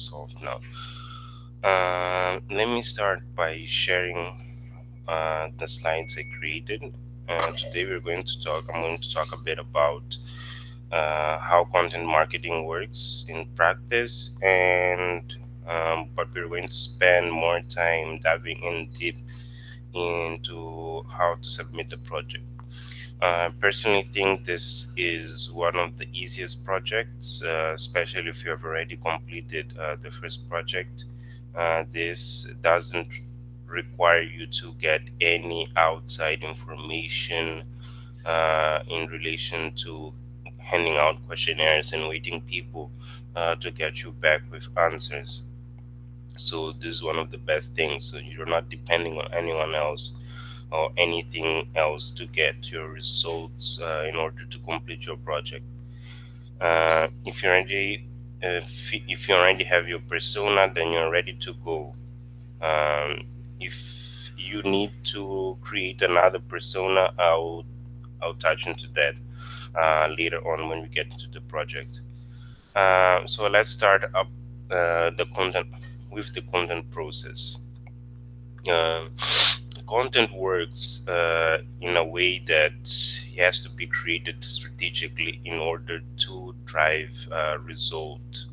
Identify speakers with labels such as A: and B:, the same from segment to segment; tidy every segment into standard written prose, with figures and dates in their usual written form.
A: solved now. Let me start by sharing the slides I created. Today I'm going to talk a bit about how content marketing works in practice, and but we're going to spend more time diving in deep into how to submit a project. I personally think this is one of the easiest projects, especially if you have already completed the first project. This doesn't require you to get any outside information in relation to handing out questionnaires and waiting people to get you back with answers. So this is one of the best things. So you're not depending on anyone else or anything else to get your results in order to complete your project. If you already if you already have your persona, then you're ready to go. If you need to create another persona, I'll touch into that later on when we get into the project. So let's start up the content with the content process. Uh, Content works in a way that it has to be created strategically in order to drive result.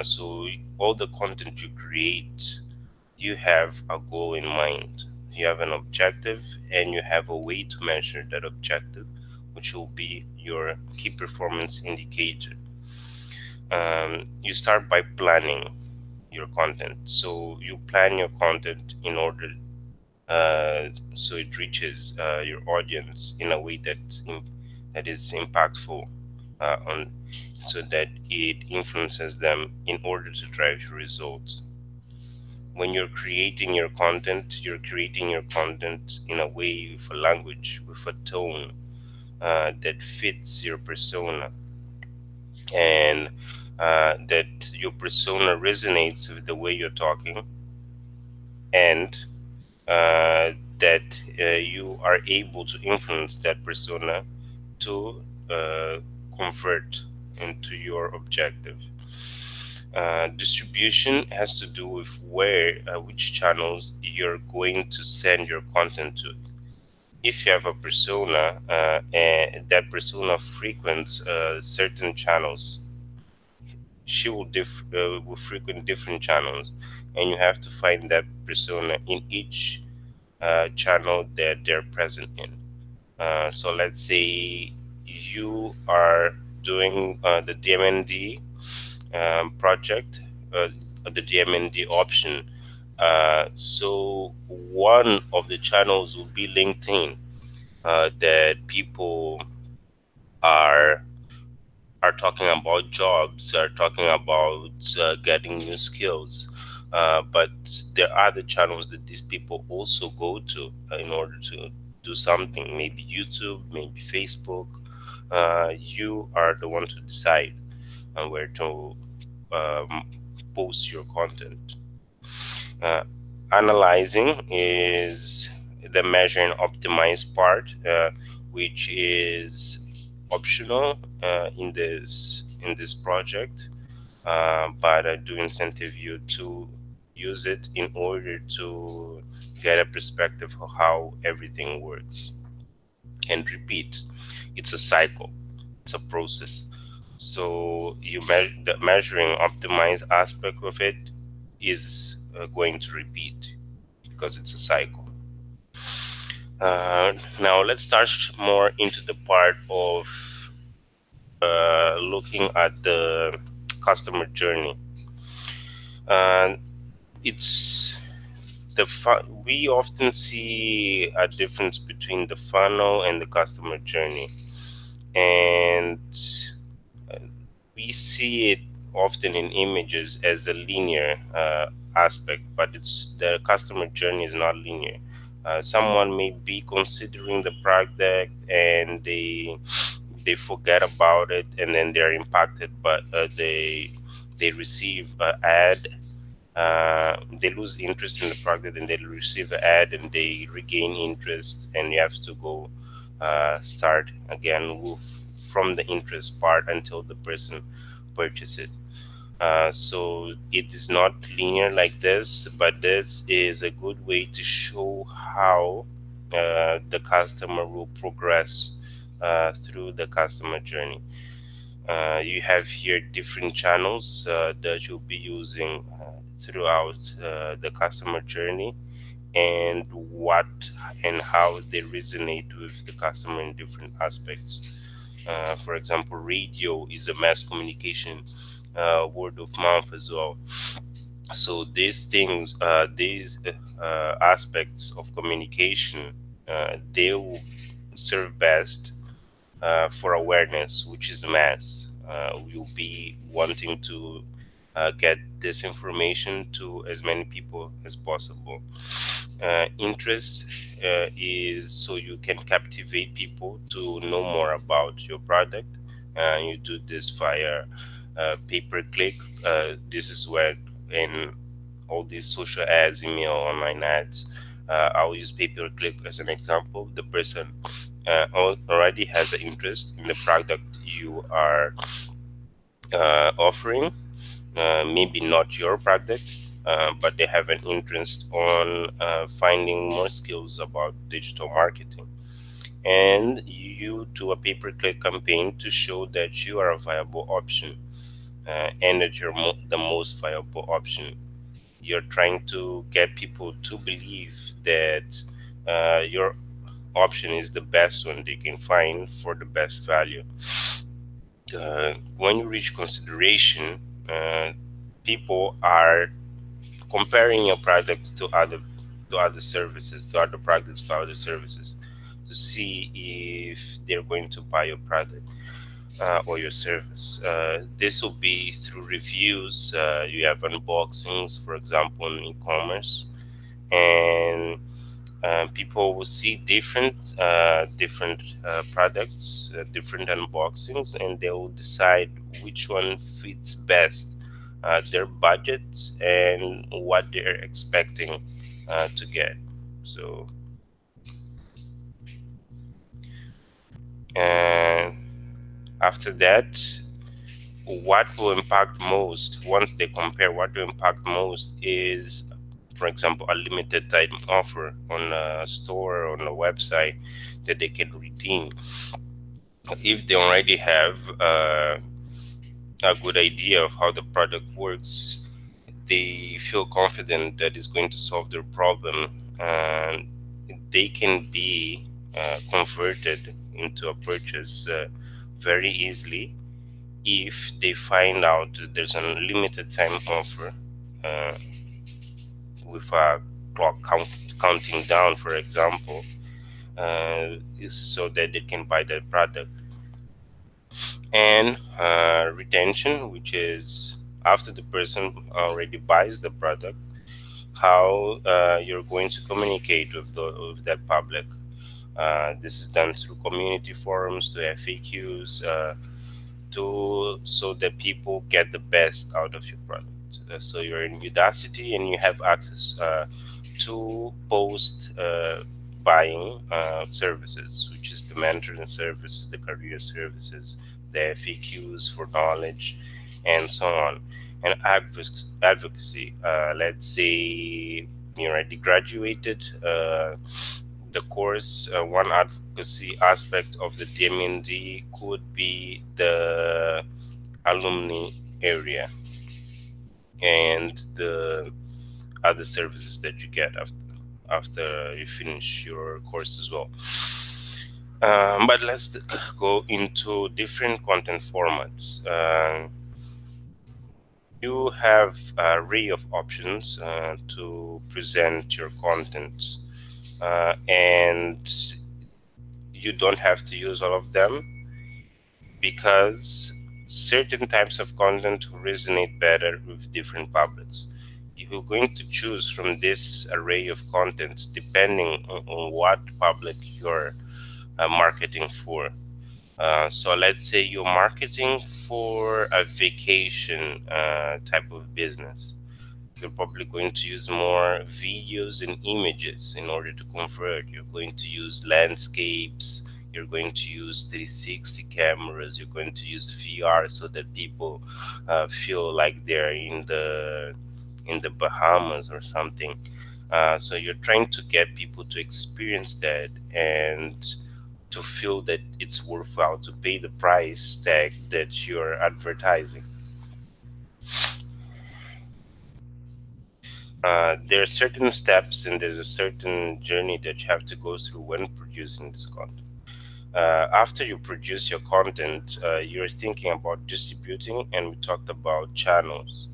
A: So all the content you create, you have a goal in mind. You have an objective, and you have a way to measure that objective, which will be your key performance indicator. You start by planning your content. So you plan your content in order so it reaches your audience in a way that is impactful on so that it influences them in order to drive your results. When you're creating your content in a way, with a language, with a tone that fits your persona, and that your persona resonates with the way you're talking, and that you are able to influence that persona to convert into your objective. Distribution has to do with which channels you're going to send your content to. If you have a persona and that persona frequents certain channels, she will frequent different channels, and you have to find that persona in each channel that they're present in. So let's say you are doing the DMND project, the DMND option. So one of the channels will be LinkedIn, that people are are talking about jobs, are talking about getting new skills. But there are other channels that these people also go to in order to do something, maybe YouTube, maybe Facebook. You are the one to decide where to um, post your content. Uh, Analyzing is the measure and optimize part, which is optional in this project, but I do incentive you to use it in order to get a perspective of how everything works. And repeat, it's a cycle, it's a process. So the measuring optimize aspect of it is going to repeat because it's a cycle. Now let's start more into the part of looking at the customer journey. Uh, it's we often see a difference between the funnel and the customer journey, and uh, we see it often in images as a linear aspect, but it's the customer journey is not linear. Someone may be considering the product, and they forget about it, and then they're impacted, but they receive an ad. They lose interest in the product, and they receive an ad, and they regain interest, and you have to go start again from the interest part until the person purchases it. So it is not linear like this, but this is a good way to show how the customer will progress through the customer journey. You have here different channels that you'll be using throughout the customer journey, and what and how they resonate with the customer in different aspects. For example, radio is a mass communication, word of mouth as well. So these things, these aspects of communication, they will serve best for awareness, which is mass. We'll be wanting to get this information to as many people as possible. Interest is so you can captivate people to know more about your product. You do this via pay per click. This is where in all these social ads, email, online ads. I'll use pay per click as an example. The person already has an interest in the product you are offering, maybe not your product, but they have an interest on finding more skills about digital marketing. And you do a pay-per-click campaign to show that you are a viable option, and that you're the most viable option. You're trying to get people to believe that your option is the best one they can find for the best value. When you reach consideration, people are comparing your product to other services, to other products, to other services, to see if they're going to buy your product or your service. This will be through reviews. You have unboxings, for example, in e-commerce, and people will see different products, different unboxings, and they will decide which one fits best their budgets and what they're expecting to get. So, and after that, what will impact most once they compare what will impact most is, for example, a limited time offer on a store or on a website that they can redeem. If they already have a good idea of how the product works, they feel confident that it's going to solve their problem, and they can be converted into a purchase very easily if they find out that there's a limited time offer uh, with a counting down, for example, so that they can buy that product. And retention, which is after the person already buys the product, how you're going to communicate with that public. This is done through community forums, to FAQs, so that people get the best out of your product. So you're in Udacity and you have access to post buying services, which is the mentoring services, the career services, the FAQs for knowledge, and so on. And advocacy. Let's say you already graduated the course. One advocacy aspect of the DMND could be the alumni area and the other services that you get after you finish your course as well. But let's go into different content formats. You have an array of options to present your content, and you don't have to use all of them, because certain types of content will resonate better with different publics. You're going to choose from this array of contents depending on what public you're marketing for. So let's say you're marketing for a vacation type of business. You're probably going to use more videos and images in order to convert. You're going to use landscapes, you're going to use 360 cameras, you're going to use VR so that people feel like they're in the Bahamas or something. So you're trying to get people to experience that and to feel that it's worthwhile to pay the price tag that you're advertising. There are certain steps and there's a certain journey that you have to go through when producing this content. After you produce your content, you're thinking about distributing, and we talked about channels.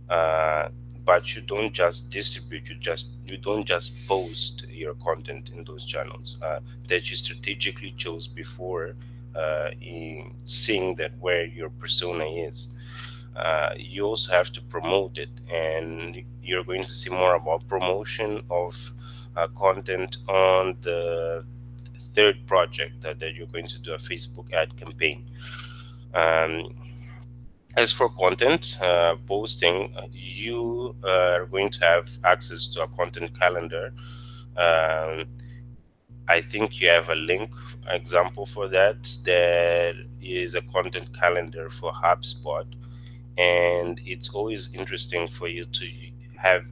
A: Uh, but you don't just distribute; you don't just post your content in those channels that you strategically chose before, in seeing that where your persona is. You also have to promote it, and you're going to see more about promotion of content on the third project that you're going to do a Facebook ad campaign. Um, as for content posting, you are going to have access to a content calendar. Um, I think you have a link example for that. There is a content calendar for HubSpot, and it's always interesting for you to have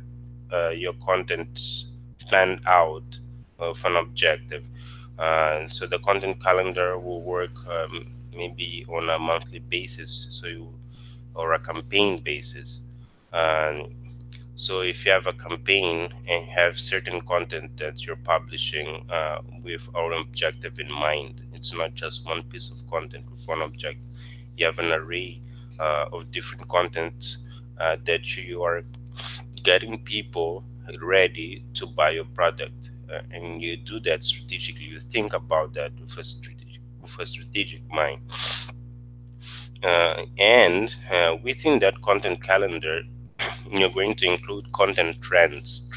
A: your content planned out of an objective. So the content calendar will work maybe on a monthly basis, or a campaign basis. Um, so if you have a campaign and have certain content that you're publishing with our objective in mind, it's not just one piece of content with one object. You have an array of different contents that you are getting people ready to buy your product, and you do that strategically. You think about that with a strategic mind, and within that content calendar, you're going to include content trends,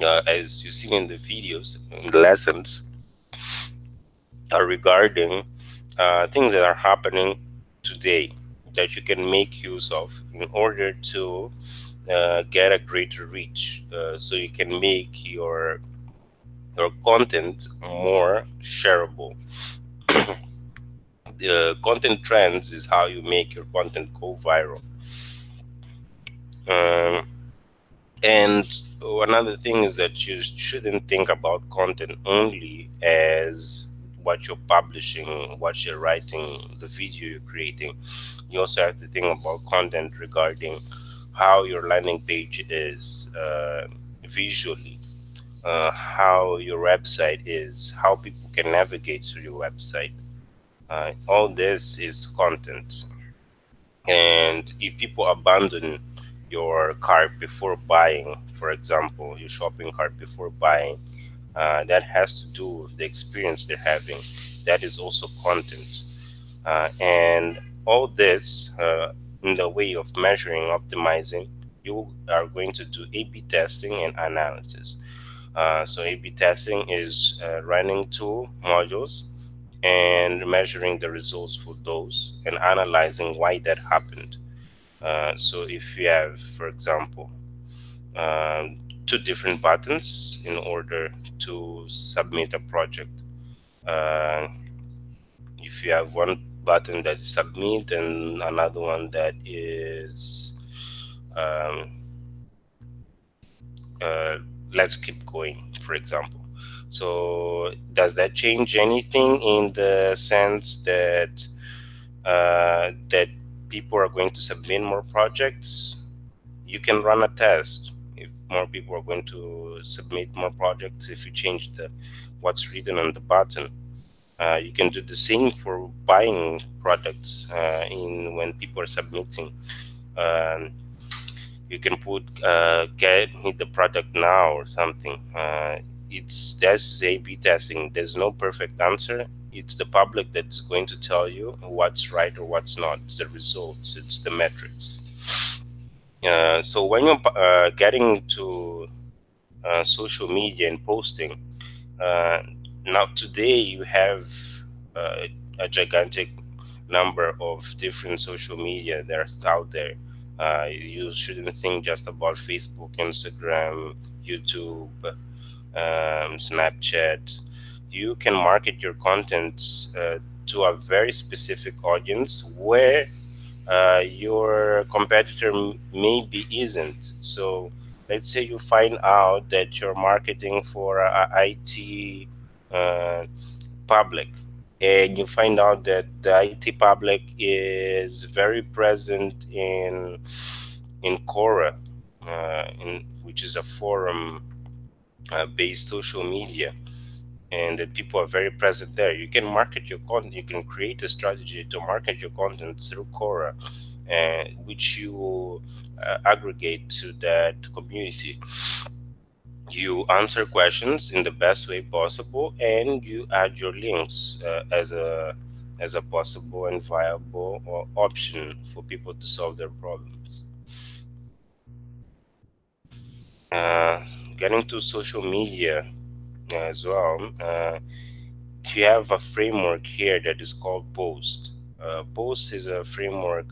A: as you see in the videos, in the lessons, are regarding things that are happening today that you can make use of in order to get a greater reach, so you can make your content more shareable. The content trends is how you make your content go viral. Um, and another thing is that you shouldn't think about content only as what you're publishing, what you're writing, the video you're creating. You also have to think about content regarding how your landing page is visually, how your website is, how people can navigate through your website. All this is content. And if people abandon your cart before buying, for example, your shopping cart before buying, that has to do with the experience they're having. That is also content. And all this, in the way of measuring, optimizing, you are going to do A/B testing and analysis. So A/B testing is running two modules and measuring the results for those and analyzing why that happened. So if you have, for example, two different buttons in order to submit a project, uh, if you have one button that is submit and another one that is um, uh, let's keep going, for example. So does that change anything in the sense that that people are going to submit more projects? You can run a test if more people are going to submit more projects. If you change the what's written on the button, you can do the same for buying products in when people are submitting. Um, you can put get me the product now or something. It's that's A/B testing. There's no perfect answer. It's the public that's going to tell you what's right or what's not. It's the results. It's the metrics. So when you're getting to social media and posting, uh, now today you have uh, a gigantic number of different social media that's out there. You shouldn't think just about Facebook, Instagram, YouTube, Snapchat. you can market your content to a very specific audience where your competitor maybe isn't. So let's say you find out that you're marketing for a IT uh, public, and you find out that the IT public is very present in Quora, which is a forum based social media, and that people are very present there. You can market your content. You can create a strategy to market your content through Quora, which you aggregate to that community. You answer questions in the best way possible, and you add your links as a possible and viable option for people to solve their problems. Uh, Getting to social media as well. You have a framework here that is called Post. Post is a framework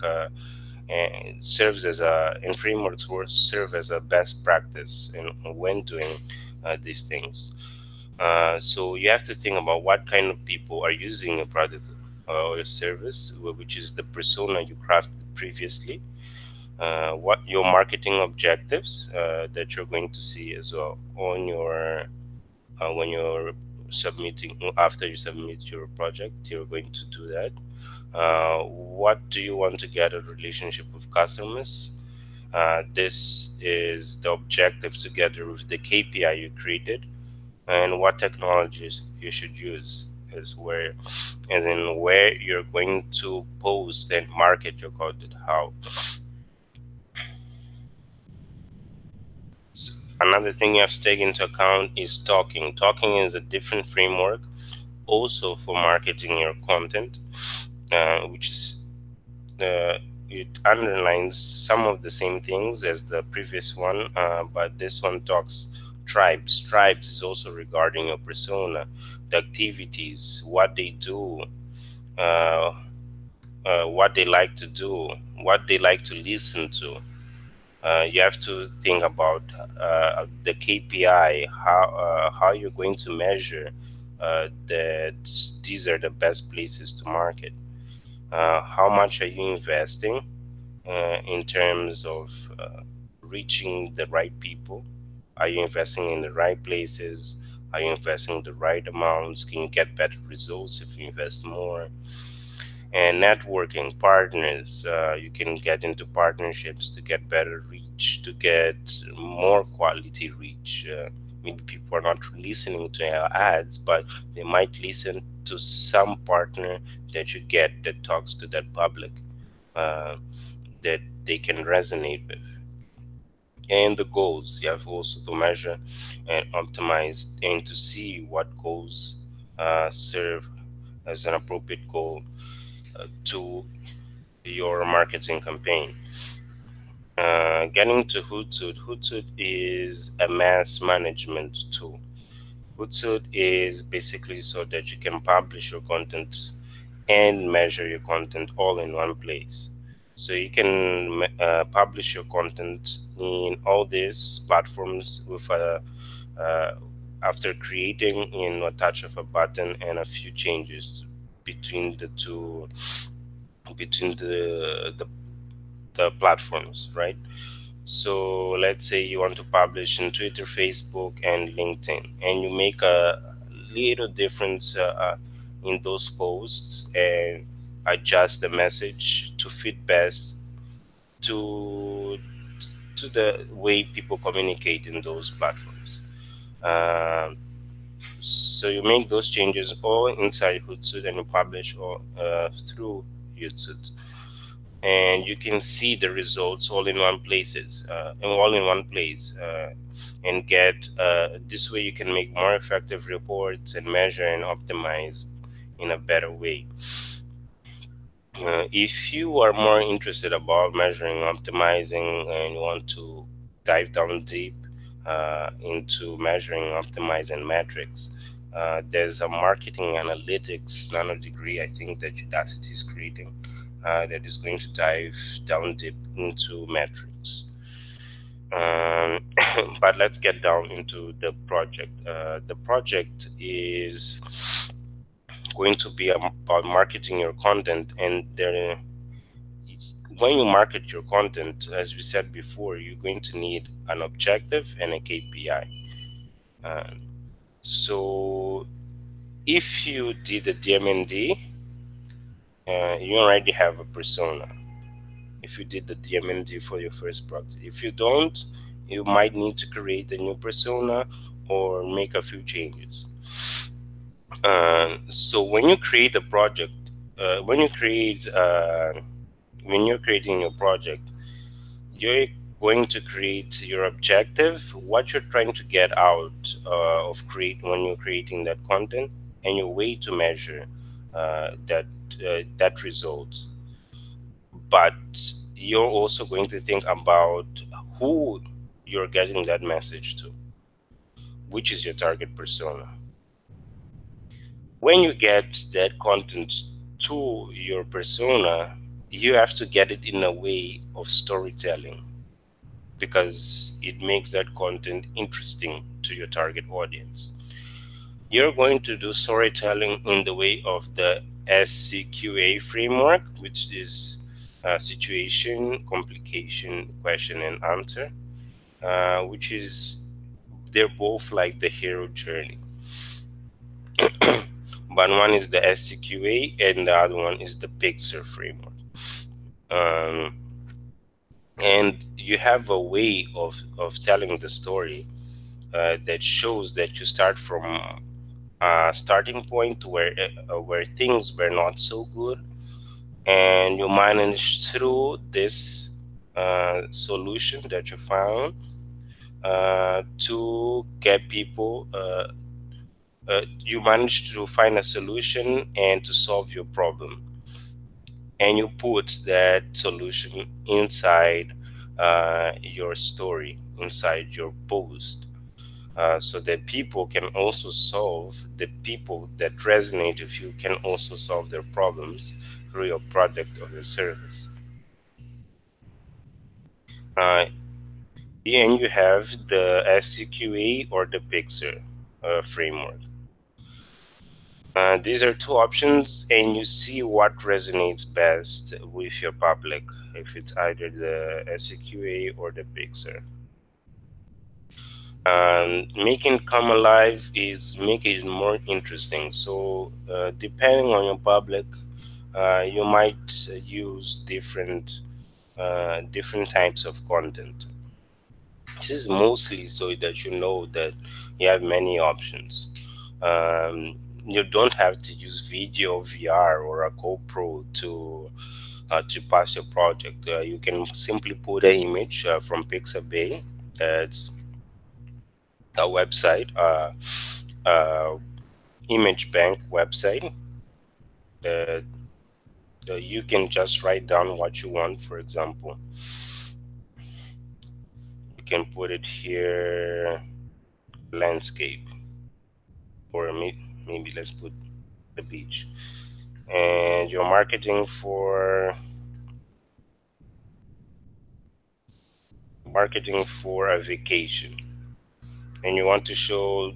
A: and serves as a and frameworks serve as a best practice in when doing these things. So you have to think about what kind of people are using a product or a service, which is the persona you crafted previously. What your marketing objectives that you're going to see as well on your when you're submitting after you submit your project. You're going to do that. What do you want to get a relationship with customers? This is the objective together with the KPI you created, and what technologies you should use is where, as in where you're going to post and market your content. How. Another thing you have to take into account is talking. Talking is a different framework also for marketing your content, which is it underlines some of the same things as the previous one, but this one talks tribes. Tribes is also regarding your persona, the activities, what they do, uh, what they like to do, what they like to listen to. You have to think about the KPI, how you're going to measure that these are the best places to market. How much are you investing in terms of reaching the right people? Are you investing in the right places? Are you investing the right amounts? Can you get better results if you invest more? And networking partners, you can get into partnerships to get better reach, to get more quality reach. Maybe people are not listening to our ads, but they might listen to some partner that you get that talks to that public, uh, that they can resonate with. And the goals, you have also to measure and optimize and to see what goals serve as an appropriate goal to your marketing campaign. Getting to Hootsuite. Hootsuite is a mass management tool. Hootsuite is basically so that you can publish your content and measure your content all in one place. So you can publish your content in all these platforms with uh, after creating in a touch of a button and a few changes between the two, between the platforms, right? So let's say you want to publish in Twitter, Facebook, and LinkedIn, and you make a little difference in those posts and adjust the message to fit best to the way people communicate in those platforms. Um, so you make those changes all inside Hootsuite and you publish all through Hootsuite, and you can see the results all in one places all in one place, and get this way you can make more effective reports and measure and optimize in a better way. If you are more interested about measuring, optimizing, and you want to dive down deep into measuring, optimizing metrics, there's a marketing analytics nano degree I think that Udacity is creating that is going to dive down deep into metrics. But let's get down into the project. The project is going to be about marketing your content, and when you market your content, as we said before, you're going to need an objective and a KPI. So if you did a DMND, you already have a persona. If you did the DMND for your first product, if you don't, you might need to create a new persona or make a few changes. So when you create a project, when you're creating your project, you're going to create your objective, what you're trying to get out when you're creating that content, and your way to measure that result. But you're also going to think about who you're getting that message to, which is your target persona. When you get that content to your persona, you have to get it in a way of storytelling, because it makes that content interesting to your target audience. You're going to do storytelling in the way of the SCQA framework, which is situation, complication, question, and answer, which is, they're both like the hero journey. But one is the SCQA and the other one is the Pixar framework. And you have a way of telling the story that shows that you start from a starting point where things were not so good, and you managed through this solution that you found to get people. You managed to find a solution and to solve your problem, and you put that solution inside your story, inside your post, so that people can also solve, the people that resonate with you can also solve their problems through your product or your service. And you have the SCQA or the Pixar framework. These are two options, and you see what resonates best with your public, if it's either the SCQA or the Pixar. Making it come alive is making it more interesting. So depending on your public, you might use different types of content. This is mostly so that you know that you have many options. You don't have to use video, VR, or a GoPro to pass your project. You can simply put an image from Pixabay. That's a website, image bank website. That you can just write down what you want. For example, you can put it here, landscape, or maybe let's put the beach. And you're marketing for a vacation, and you want to show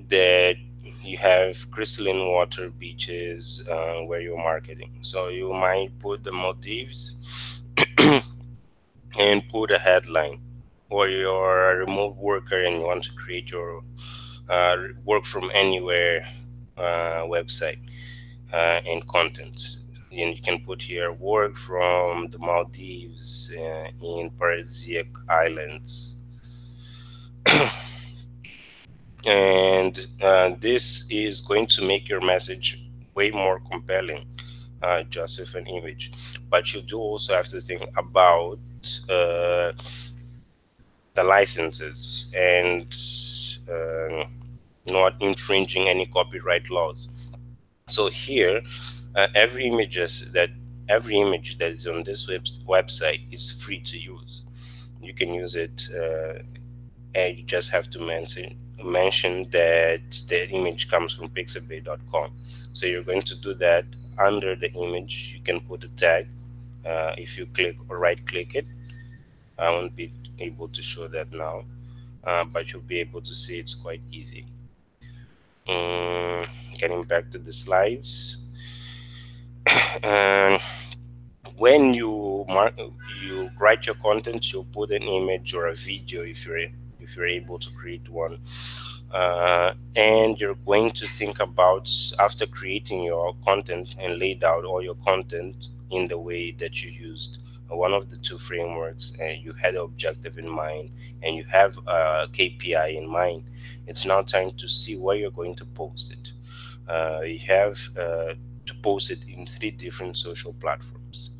A: that you have crystalline water beaches where you're marketing. So you might put the Maldives and put a headline. Or you're a remote worker and you want to create your work from anywhere website and content. And you can put here work from the Maldives in paradisiac islands. And this is going to make your message way more compelling, just with an image. But you do also have to think about the licenses and not infringing any copyright laws. So here, every image that is on this website is free to use. You can use it, and you just have to mention that the image comes from pixabay.com. So you're going to do that. Under the image, you can put a tag. If you click or right click it, I won't be able to show that now, but you'll be able to see it's quite easy. Getting back to the slides, and when you write your content, you'll put an image or a video if you're able to create one, and you're going to think about, after creating your content and laid out all your content in the way that you used one of the two frameworks, and you had an objective in mind and you have a KPI in mind. It's now time to see where you're going to post it. You have to post it in 3 different social platforms,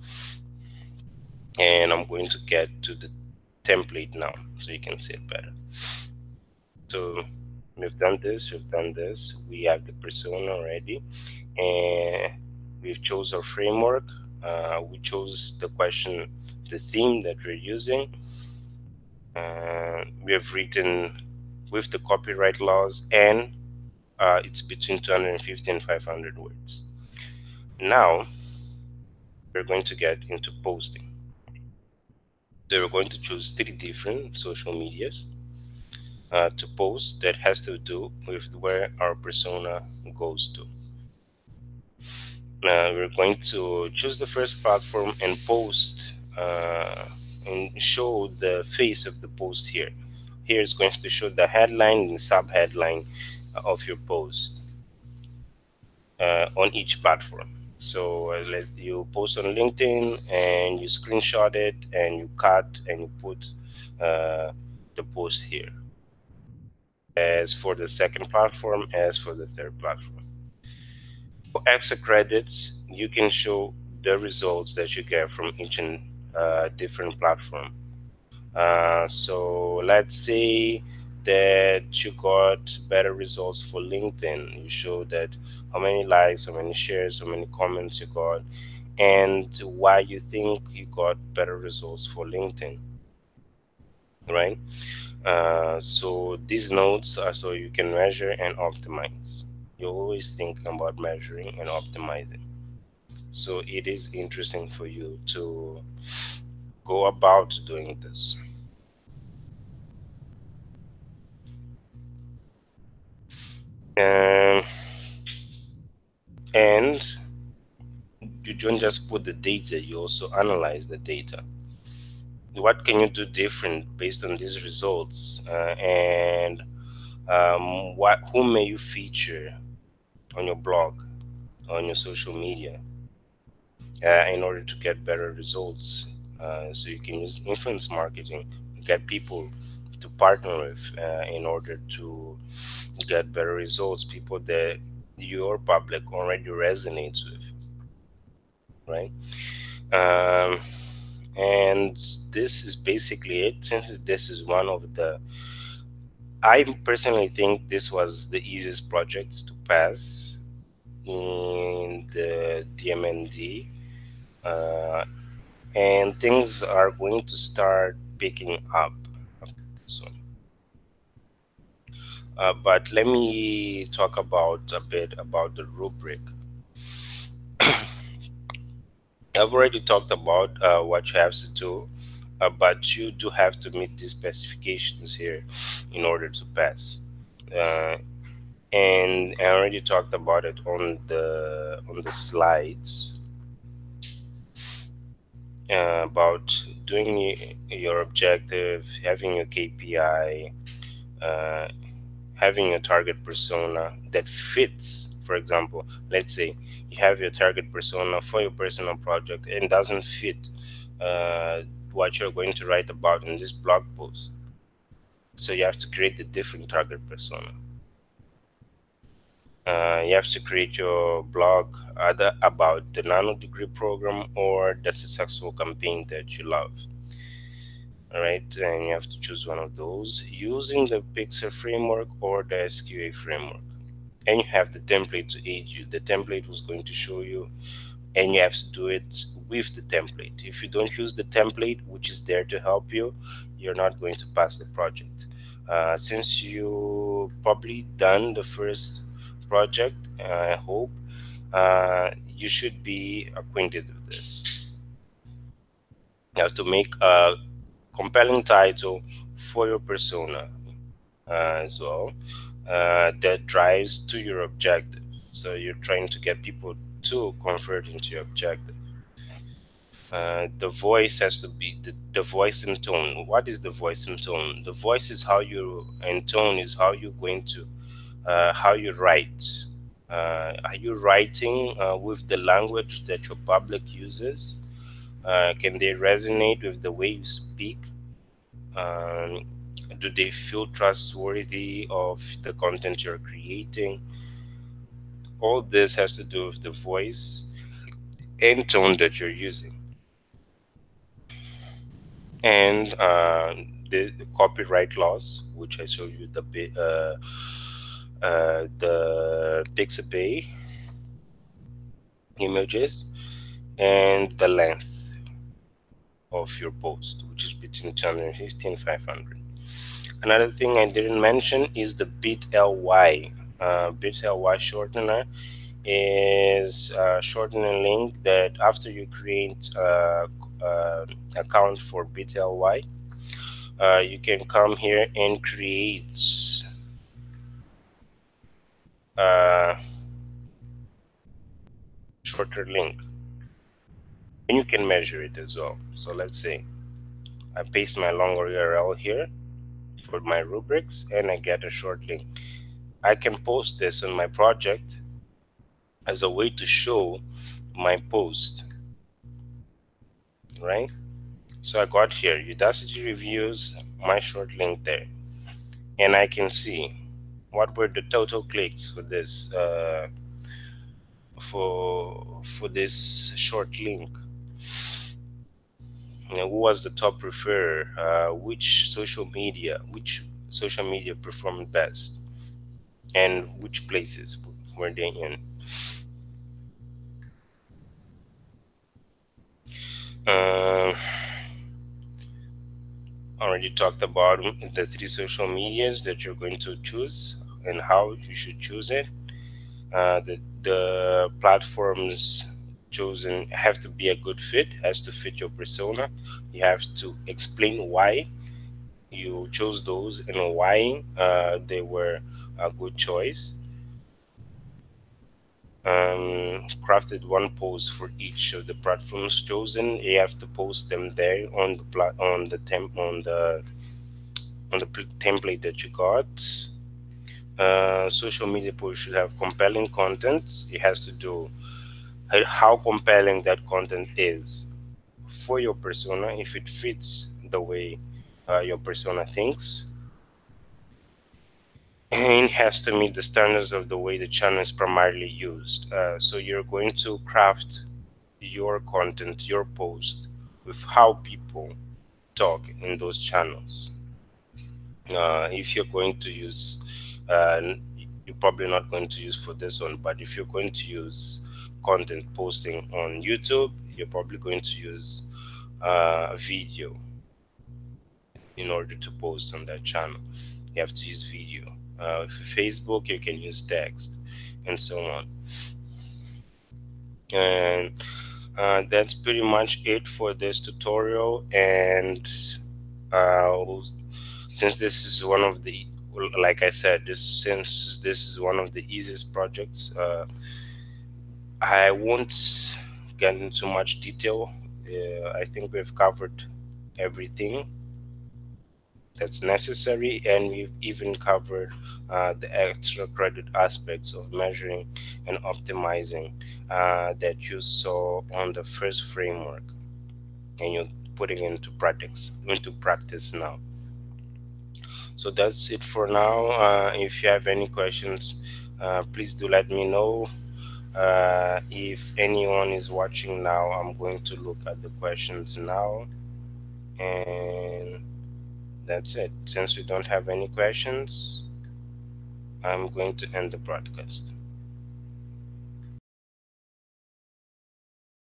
A: and I'm going to get to the template now so you can see it better. So we've done this, we have the persona already, and we've chose our framework. We chose the question, the theme that we're using. We have written with the copyright laws, and it's between 250 and 500 words. Now we're going to get into posting. So we're going to choose 3 different social medias to post that has to do with where our persona goes to. We're going to choose the first platform and post and show the face of the post here. Here is going to show the headline and sub-headline of your post on each platform. So let you post on LinkedIn and you screenshot it and you cut and you put the post here. As for the second platform, as for the third platform. For extra credits, you can show the results that you get from each and different platform. So let's say that you got better results for LinkedIn. You show that how many likes, how many shares, how many comments you got, and why you think you got better results for LinkedIn, right? So these notes are so you can measure and optimize. You always think about measuring and optimizing. So it is interesting for you to go about doing this. Um, and you don't just put the data, you also analyze the data. What can you do different based on these results? And who may you feature on your blog, on your social media, in order to get better results? So you can use influence marketing, get people to partner with in order to get better results, people that your public already resonates with, right? Um, and this is basically it. Since this is one of the, I personally think this was the easiest project to pass in the DMND, uh, and things are going to start picking up after this one. But let me talk about a bit about the rubric. I've already talked about what you have to do, but you do have to meet these specifications here in order to pass. Uh, and I already talked about it on the slides about doing your objective, having your KPI, uh, having a target persona that fits. For example, let's say you have your target persona for your personal project and doesn't fit uh, what you're going to write about in this blog post. So you have to create a different target persona. You have to create your blog either about the nano degree program or the successful campaign that you love. All right, and you have to choose one of those using the Pixel framework or the SQA framework. And you have the template to aid you. The template was going to show you, and you have to do it with the template. If you don't use the template, which is there to help you, you're not going to pass the project. Since you probably done the first project, I hope you should be acquainted with this. You have to make a compelling title for your persona as well, that drives to your objective. So you're trying to get people to convert into your objective. The voice has to be the voice and tone. What is the voice and tone? The voice is how you, and tone is how you're going to, how you write. Are you writing with the language that your public uses? Can they resonate with the way you speak? Um, do they feel trustworthy of the content you're creating? All this has to do with the voice and tone that you're using. And the copyright laws, which I showed you, the Pixabay images, and the length of your post, which is between 250 and 500. Another thing I didn't mention is the bit.ly. Bit.ly shortener is a shortening link that after you create account for bit.ly, you can come here and create a shorter link, and you can measure it as well. So let's say I paste my long URL here for my rubrics and I get a short link. I can post this on my project as a way to show my post, right? So I got here Udacity reviews, my short link there, and I can see what were the total clicks for this for this short link. Who was the top referrer? Which social media performed best, and which places were they in? Uh, Already talked about the 3 social medias that you're going to choose and how you should choose it. The platforms chosen have to be a good fit, has to fit your persona. You have to explain why you chose those and why they were a good choice. Crafted one post for each of the platforms chosen. You have to post them there on the template that you got. Social media post should have compelling content. It has to do how compelling that content is for your persona, if it fits the way your persona thinks, and it has to meet the standards of the way the channel is primarily used. So you're going to craft your content, your post, with how people talk in those channels. If you're going to use, you're probably not going to use for this one, but if you're going to use content posting on YouTube, you're probably going to use video in order to post on that channel. You have to use video. For Facebook, you can use text, and so on. And that's pretty much it for this tutorial. And since this is one of the, like I said, since this is one of the easiest projects, I won't get into much detail. I think we've covered everything that's necessary, and we've even covered the extra credit aspects of measuring and optimizing that you saw on the first framework, and you're putting into practice now. So that's it for now. If you have any questions, please do let me know. If anyone is watching now, I'm going to look at the questions now, and that's it. Since we don't have any questions, I'm going to end the broadcast.